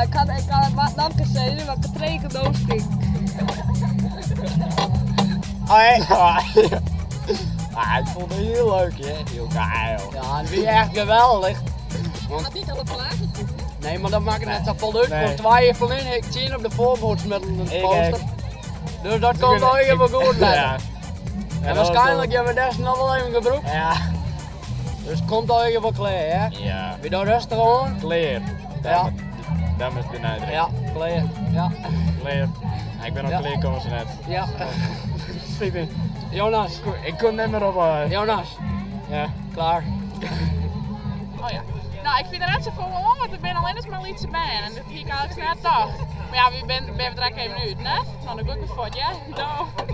Ik kan het wat namelijk zeggen, maar ik het regen doosting. Ik vond het heel leuk, hè? Heel geil. Ja, en wie echt geweldig. Want niet alle plaatjes. Nee, maar dat maakt net zoveel uit. Nee. Want wij van in ik zie op de voorbehoedsmiddelen Ik poster. Dus dat komt wel even goed letten. Ja. En waarschijnlijk hebben we des nog wel even gebroekt. Ja. Dus het komt al even kleer, hè? Ja. Wie daar rustig aan? Kleer. Ja. Dat is de uitdrukking. Ja, kleer. Ja. Kleer. Ik ben ook Ja. kleerconsument. Ja. Jonas. Ik kon niet meer op. Jonas. Ja. Klaar. Oh ja. Nou, ik vind er net zo veel om, want ik ben alleen eens maar iets bij. En dat hier kan ik net toch. Maar ja, wie ben we er even uit, ne? Nou, dan doe ik het voor, ja? Doei.